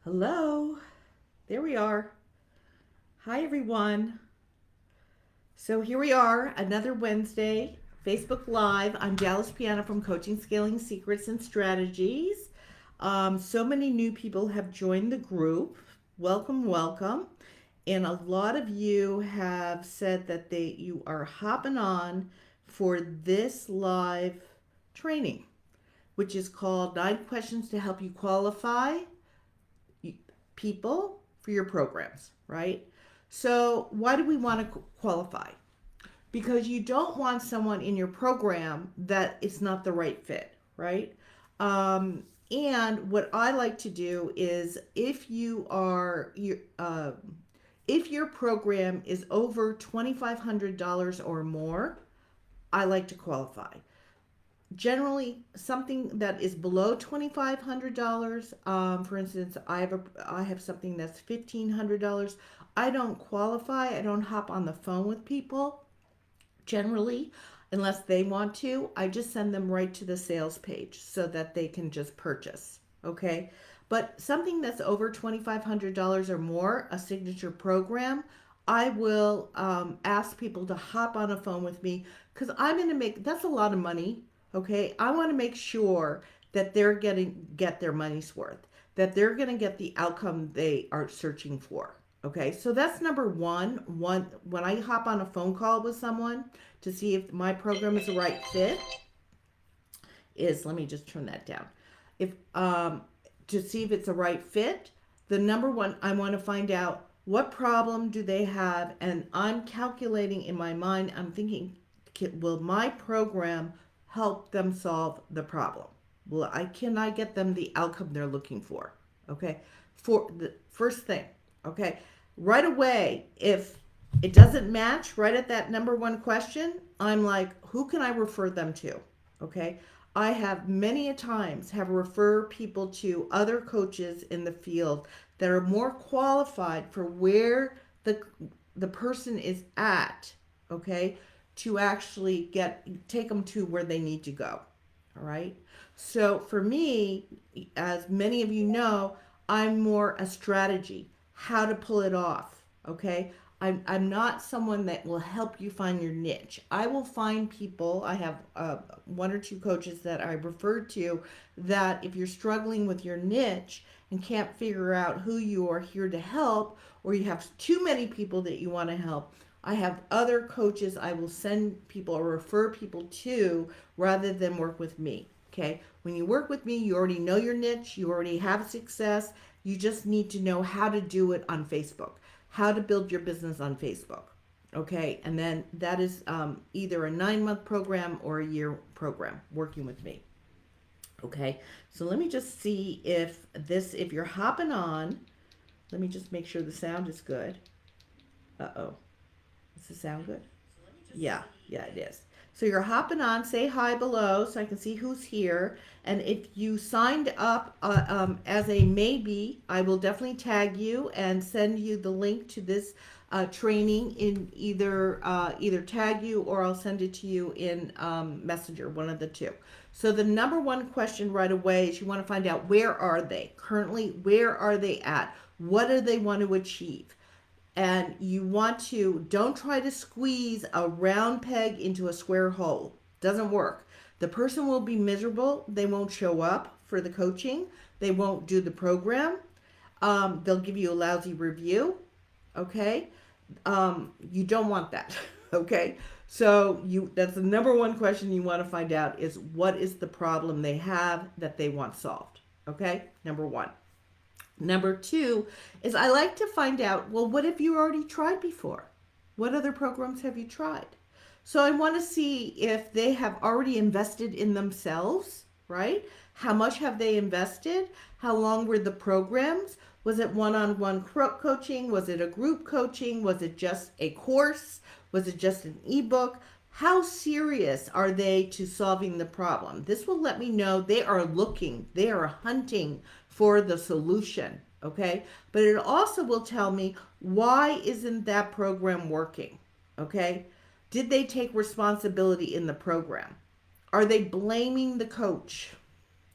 Hello, there we are. Hi, everyone. So here we are, another Wednesday, Facebook Live. I'm Dallas Piana from Coaching, Scaling Secrets and Strategies. So many new people have joined the group. Welcome, welcome. And a lot of you have said that you are hopping on for this live training, which is called 9 Questions to Help You Qualify People for Your Programs, right? So, why do we want to qualify? Because you don't want someone in your program that is not the right fit, right? And what I like to do is if your program is over $2,500 or more, I like to qualify. Generally, something that is below $2,500. For instance, I have something that's $1,500. I don't qualify. I don't hop on the phone with people generally unless they want to. I just send them right to the sales page so that they can just purchase. Okay. But something that's over $2,500 or more, a signature program, I will ask people to hop on a phone with me because I'm going to that's a lot of money. Okay. I want to make sure that they're get their money's worth, that they're going to get the outcome they are searching for. Okay, so that's number one. When I hop on a phone call with someone to see if my program is the right fit, is let me just turn that down. If To see if it's the right fit, the number one, I want to find out what problem do they have, and I'm calculating in my mind. I'm thinking, will my program help them solve the problem? Can I get them the outcome they're looking for? Okay, for the first thing. Okay, right away, if it doesn't match right at that number one question, I'm like, who can I refer them to? Okay, I have many a times have referred people to other coaches in the field that are more qualified for where the person is at, okay, to actually take them to where they need to go. All right. So for me, as many of you know, I'm more a strategy, how to pull it off. Okay. I'm not someone that will help you find your niche. I will find people. I have one or two coaches that I refer to that if you're struggling with your niche and can't figure out who you are here to help, or you have too many people that you want to help, I have other coaches I will send people or refer people to rather than work with me. Okay. When you work with me, you already know your niche, you already have success. You just need to know how to do it on Facebook, how to build your business on Facebook. Okay. And then that is either a 9 month program or a year program working with me. Okay. So let me just see if you're hopping on, let me just make sure the sound is good. Uh oh. Does the sound good? Yeah, yeah, it is. So you're hopping on, say hi below so I can see who's here. And if you signed up as a maybe, I will definitely tag you and send you the link to this training in either tag you or I'll send it to you in Messenger, one of the two. So the number one question right away is you want to find out where are they currently, where are they at, what do they want to achieve? And you want to don't try to squeeze a round peg into a square hole. Doesn't work. The person will be miserable. They won't show up for the coaching. They won't do the program. They'll give you a lousy review. Okay. You don't want that. Okay. So that's the number one question you want to find out is what is the problem they have that they want solved. Okay. Number one. Number two is I like to find out, well, what have you already tried before? What other programs have you tried? So I want to see if they have already invested in themselves, right? How much have they invested? How long were the programs? Was it one-on-one coaching? Was it a group coaching? Was it just a course? Was it just an ebook? How serious are they to solving the problem? This will let me know they are looking, they are hunting for the solution, okay? But it also will tell me why isn't that program working, okay? Did they take responsibility in the program? Are they blaming the coach?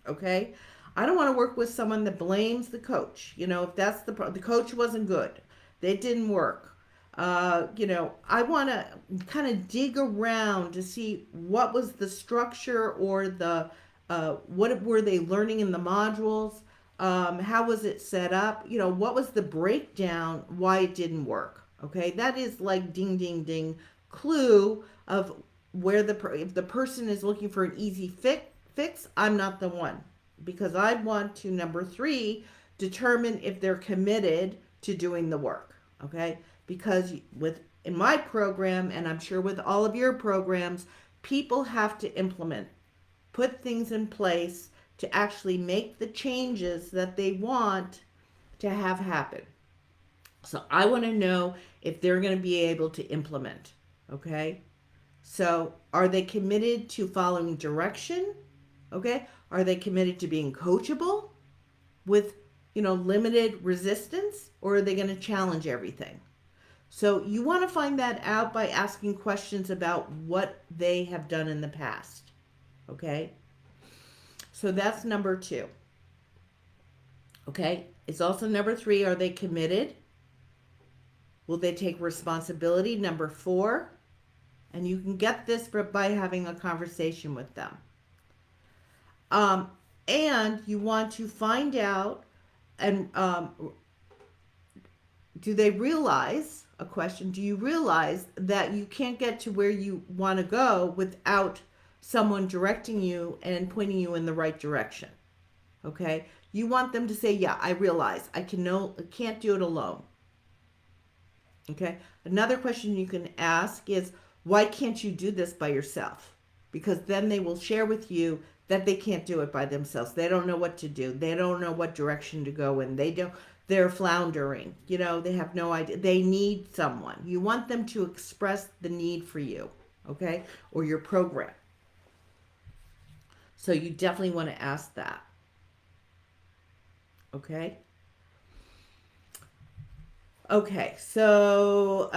Okay. I don't want to work with someone that blames the coach. If that's the coach wasn't good, they didn't work. I want to kind of dig around to see what was the structure or the what were they learning in the modules. How was it set up? What was the breakdown? Why it didn't work? Okay, that is like ding, ding, ding, clue of where if the person is looking for an easy fix. I'm not the one, because I want to, number three, determine if they're committed to doing the work. Okay, because in my program, and I'm sure with all of your programs, people have to implement, put things in place to actually make the changes that they want to have happen. So I want to know if they're going to be able to implement. Okay, so are they committed to following direction? Okay, are they committed to being coachable with limited resistance, or are they going to challenge everything? So you want to find that out by asking questions about what they have done in the past. Okay? So that's number two. Okay? It's also number three, are they committed? Will they take responsibility? Number four. And you can get this by having a conversation with them. And you want to find out, and do they realize, a question, do you realize that you can't get to where you want to go without someone directing you and pointing you in the right direction? Okay? You want them to say, yeah, I realize I can't do it alone. Okay? Another question you can ask is, why can't you do this by yourself? Because then they will share with you that they can't do it by themselves. They don't know what to do. They don't know what direction to go in. They're floundering. They have no idea. They need someone. You want them to express the need for you, okay? Or your program. So you definitely want to ask that. Okay? Okay, so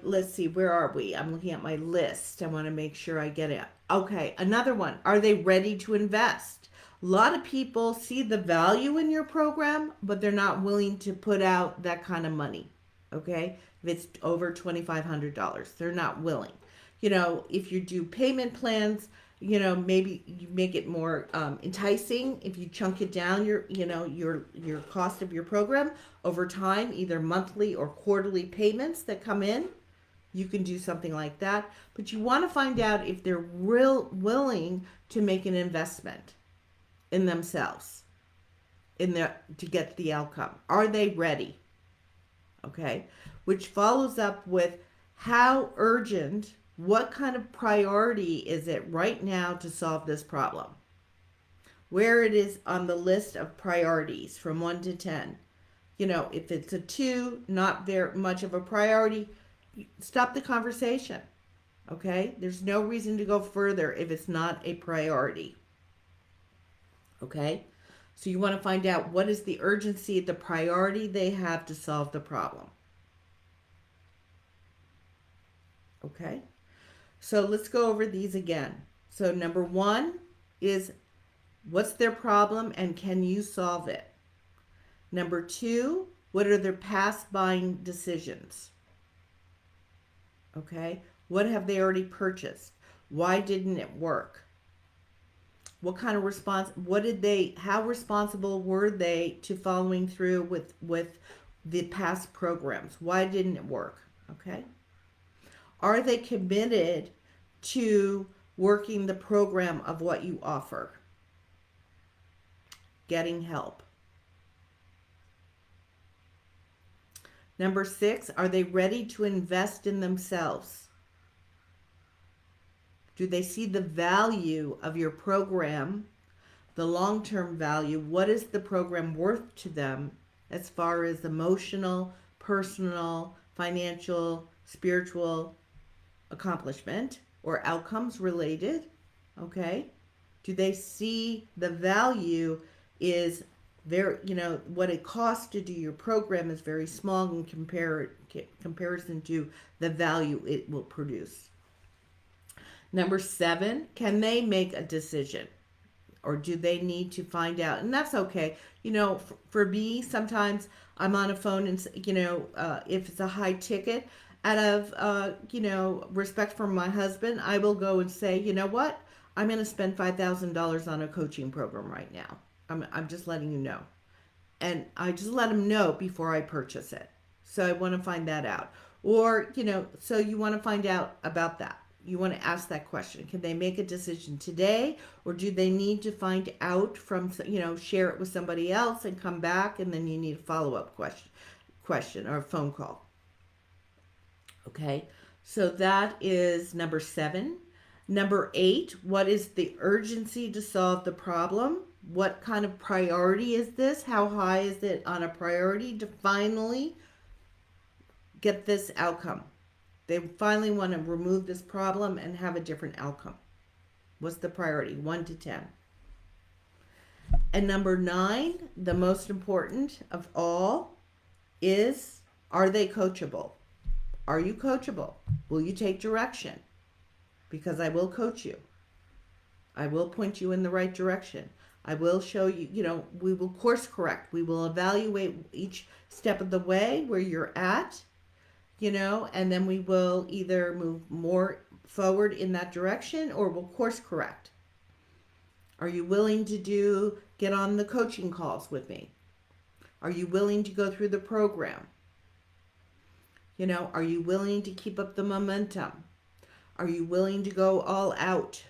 let's see, where are we? I'm looking at my list. I want to make sure I get it. Okay, another one. Are they ready to invest? A lot of people see the value in your program, but they're not willing to put out that kind of money. Okay, if it's over $2,500, they're not willing. If you do payment plans, maybe you make it more enticing if you chunk it down, your cost of your program over time, either monthly or quarterly payments that come in. You can do something like that, but you want to find out if they're willing to make an investment in themselves to get the outcome. Are they ready? Okay, which follows up with how urgent, what kind of priority is it right now to solve this problem? Where it is on the list of priorities from 1 to 10. If it's a 2, not very much of a priority, stop the conversation. Okay? There's no reason to go further if it's not a priority. Okay? So you want to find out what is the urgency, the priority they have to solve the problem. Okay? So let's go over these again. So number 1 is, what's their problem and can you solve it? Number 2, what are their past buying decisions? Okay? What have they already purchased? Why didn't it work? What kind of how responsible were they to following through with the past programs? Why didn't it work? Okay? Are they committed to working the program of what you offer? Getting help. Number 6, are they ready to invest in themselves? Do they see the value of your program, the long-term value? What is the program worth to them as far as emotional, personal, financial, spiritual accomplishment or outcomes related? Okay? Do they see the value is very, what it costs to do your program is very small in comparison to the value it will produce? Number 7, can they make a decision? or do they need to find out? And that's okay. You know, for me, sometimes I'm on a phone and, if it's a high ticket, out of, respect for my husband, I will go and say, you know what? I'm going to spend $5,000 on a coaching program right now. I'm just letting you know. And I just let him know before I purchase it. So I want to find that out. Or, so you want to find out about that. You want to ask that question. Can they make a decision today, or do they need to find out from, share it with somebody else and come back, and then you need a follow-up question or a phone call. Okay? So that is number 7. Number 8, what is the urgency to solve the problem? What kind of priority is this? How high is it on a priority to finally get this outcome? They finally want to remove this problem and have a different outcome. What's the priority? 1 to 10. And number 9, the most important of all, is, are they coachable? Are you coachable? Will you take direction? Because I will coach you. I will point you in the right direction. I will show you, we will course correct. We will evaluate each step of the way where you're at, and then we will either move more forward in that direction or we'll course correct. Are you willing to get on the coaching calls with me? Are you willing to go through the program? Are you willing to keep up the momentum? Are you willing to go all out?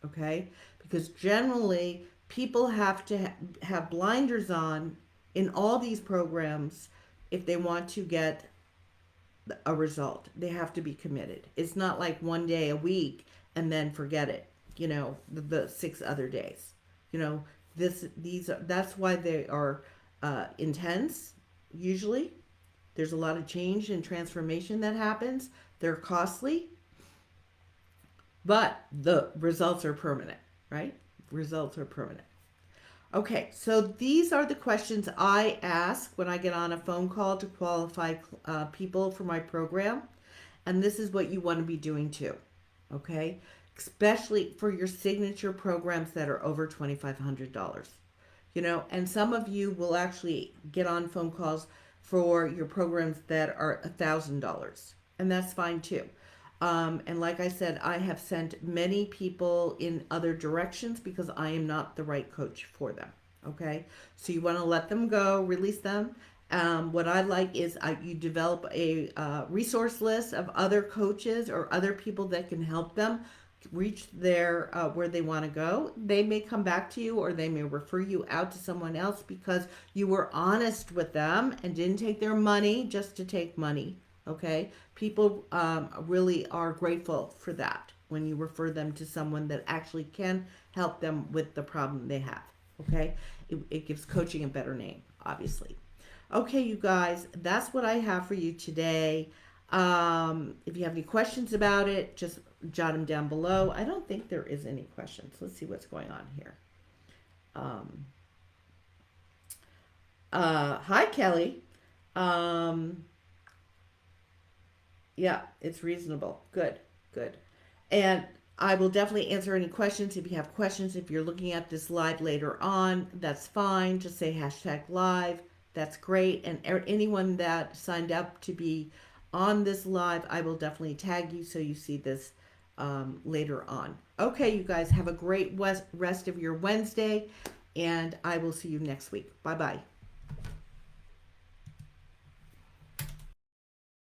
Okay? Because generally, people have to have blinders on in all these programs if they want to get a result. They have to be committed. It's not like one day a week and then forget it, the 6 other days. That's why they are intense, usually. There's a lot of change and transformation that happens. They're costly, but the results are permanent, right? Results are permanent. Okay, so these are the questions I ask when I get on a phone call to qualify people for my program. And this is what you want to be doing too, okay? Especially for your signature programs that are over $2,500. And some of you will actually get on phone calls for your programs that are $1,000. And that's fine too. And like I said, I have sent many people in other directions because I am not the right coach for them. Okay? So you want to let them go, release them. What I like is you develop a resource list of other coaches or other people that can help them reach their where they want to go. They may come back to you or they may refer you out to someone else because you were honest with them and didn't take their money just to take money. Okay? People really are grateful for that when you refer them to someone that actually can help them with the problem they have. Okay? It gives coaching a better name, obviously. Okay, you guys, that's what I have for you today. If you have any questions about it, just jot them down below. I don't think there is any questions. Let's see what's going on here. Hi, Kelly. Yeah, it's reasonable. Good. And I will definitely answer any questions. If you have questions, if you're looking at this live later on, that's fine. Just say #live. That's great. And anyone that signed up to be on this live, I will definitely tag you so you see this later on. Okay, you guys have a great rest of your Wednesday, and I will see you next week. Bye-bye.